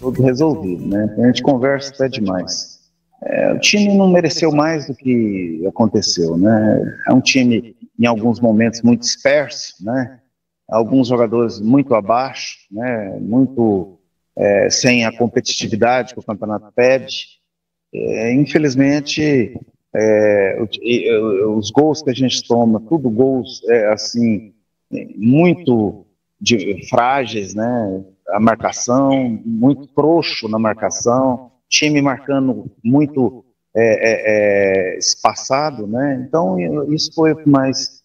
tudo resolvido, né? A gente conversa até demais. O time não mereceu mais do que aconteceu, né? É um time, em alguns momentos, muito disperso, né? Alguns jogadores muito abaixo, né? Muito sem a competitividade que o campeonato pede. Infelizmente, os gols que a gente toma, tudo gols assim, muito frágeis, né? A marcação, muito frouxo na marcação, time marcando muito espaçado, né? Então, isso foi o que mais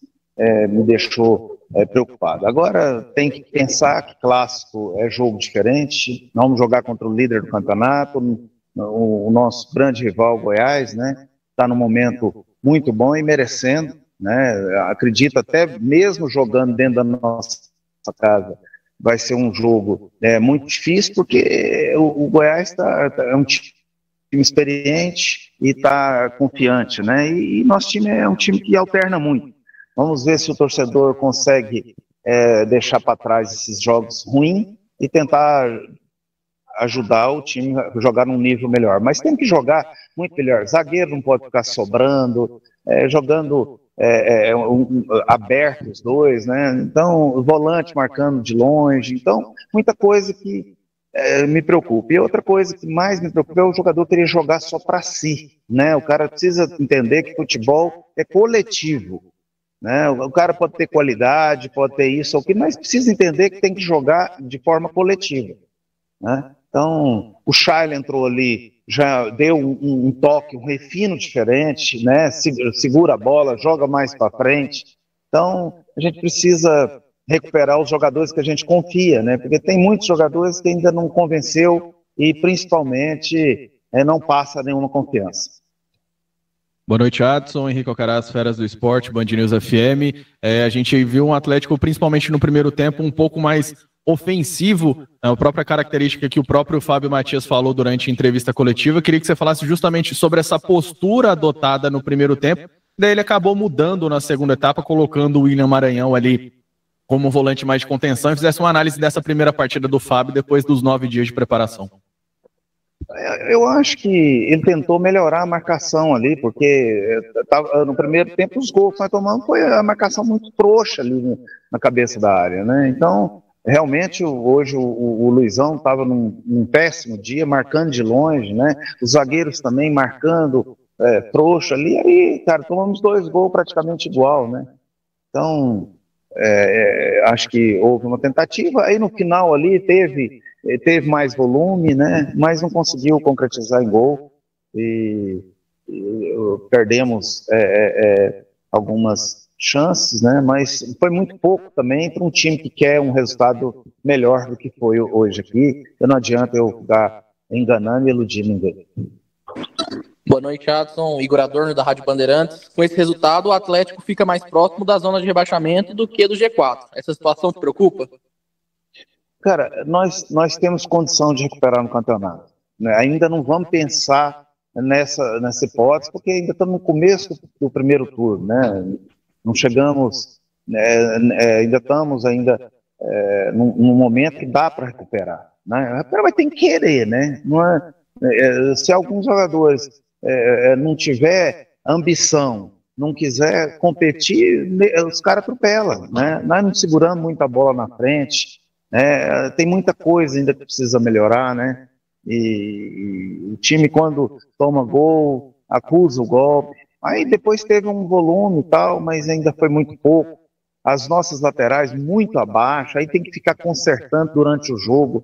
me deixou preocupado. Agora, tem que pensar que clássico é jogo diferente, vamos jogar contra o líder do campeonato, o nosso grande rival Goiás, né? Está num momento muito bom e merecendo, né? Acredito até mesmo jogando dentro da nossa casa, vai ser um jogo muito difícil, porque o Goiás é um time experiente e está confiante, né? E nosso time é um time que alterna muito. Vamos ver se o torcedor consegue deixar para trás esses jogos ruins e tentar ajudar o time a jogar num nível melhor. Mas tem que jogar muito melhor. Zagueiro não pode ficar sobrando, jogando aberto os dois, né? Então, o volante marcando de longe. Então, muita coisa que me preocupa. E outra coisa que mais me preocupa é o jogador querer jogar só para si, né? O cara precisa entender que futebol é coletivo, né? O cara pode ter qualidade, pode ter isso ou aquilo, mas precisa entender que tem que jogar de forma coletiva, né? Então, o Shaila entrou ali, já deu um toque, um refino diferente, né? Segura a bola, joga mais para frente. Então, a gente precisa recuperar os jogadores que a gente confia, né? Porque tem muitos jogadores que ainda não convenceu e, principalmente, não passa nenhuma confiança. Boa noite, Adson, Henrique Alcaraz, Feras do Esporte, Band News FM. A gente viu um Atlético, principalmente no primeiro tempo, um pouco mais ofensivo, a própria característica que o próprio Fábio Matias falou durante a entrevista coletiva. Queria que você falasse justamente sobre essa postura adotada no primeiro tempo. Daí ele acabou mudando na segunda etapa, colocando o William Maranhão ali como um volante mais de contenção, e fizesse uma análise dessa primeira partida do Fábio depois dos 9 dias de preparação. Eu acho que ele tentou melhorar a marcação ali, porque no primeiro tempo os gols que nós tomamos foi a marcação muito frouxa ali na cabeça da área, né? Então, realmente, hoje o Luizão estava num péssimo dia, marcando de longe, né? Os zagueiros também marcando frouxo ali, aí, cara, tomamos 2 gols praticamente igual, né? Então, acho que houve uma tentativa, aí no final ali teve mais volume, né? Mas não conseguiu concretizar em gol e perdemos algumas chances, né? Mas foi muito pouco também para um time que quer um resultado melhor do que foi hoje aqui. Não adianta eu ficar enganando e iludindo ninguém. Boa noite, Adson. Igor Adorno, da Rádio Bandeirantes. Com esse resultado, o Atlético fica mais próximo da zona de rebaixamento do que do G4. Essa situação te preocupa? Cara, nós temos condição de recuperar no campeonato, né? Ainda não vamos pensar nessa hipótese, porque ainda estamos no começo do primeiro turno, né? Não chegamos, ainda estamos num momento que dá para recuperar, né? Mas tem que querer, né? Não se alguns jogadores não tiver ambição, não quiser competir, os caras atropelam, né? Nós não seguramos muita bola na frente, tem muita coisa ainda que precisa melhorar, né? E o time, quando toma gol, acusa o golpe. Aí depois teve um volume e tal, mas ainda foi muito pouco. As nossas laterais muito abaixo, aí tem que ficar consertando durante o jogo.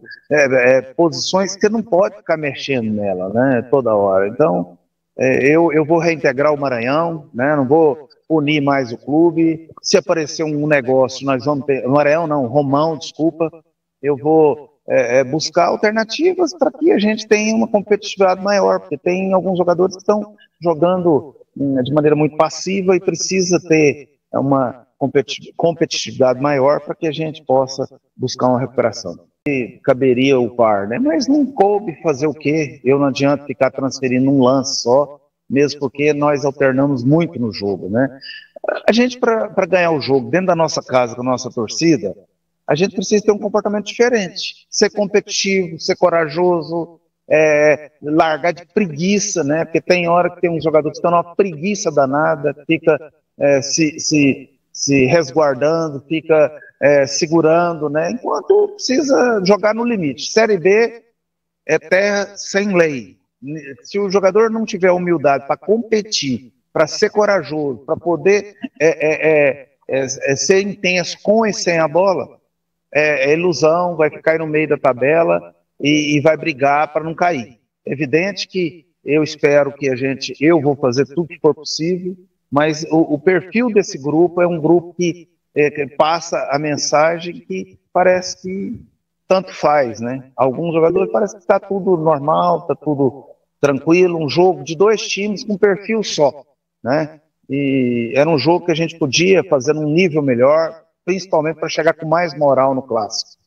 Posições que você não pode ficar mexendo nela, né? Toda hora. Então, eu vou reintegrar o Maranhão, né? Não vou punir mais o clube. Se aparecer um negócio, nós vamos ter... Maranhão não, Romão, desculpa. Eu vou buscar alternativas para que a gente tenha uma competitividade maior, porque tem alguns jogadores que estão jogando de maneira muito passiva e precisa ter uma competitividade maior para que a gente possa buscar uma recuperação. E caberia o VAR, né? Mas não coube fazer o quê? Eu não adianta ficar transferindo um lance só, mesmo porque nós alternamos muito no jogo, né? A gente, para ganhar o jogo dentro da nossa casa, com a nossa torcida, a gente precisa ter um comportamento diferente, ser competitivo, ser corajoso, largar de preguiça, né? Porque tem hora que tem uns jogadores que estão numa preguiça danada, fica se resguardando, fica segurando, né? Enquanto precisa jogar no limite. Série B é terra sem lei. Se o jogador não tiver humildade para competir, para ser corajoso, para poder ser intenso com e sem a bola, é ilusão, vai ficar aí no meio da tabela e vai brigar para não cair. É evidente que eu espero que eu vou fazer tudo que for possível, mas o perfil desse grupo é um grupo que passa a mensagem que parece que tanto faz, né? Alguns jogadores parece que está tudo normal, está tudo tranquilo, um jogo de 2 times com perfil só, né? E era um jogo que a gente podia fazer num nível melhor, principalmente para chegar com mais moral no clássico.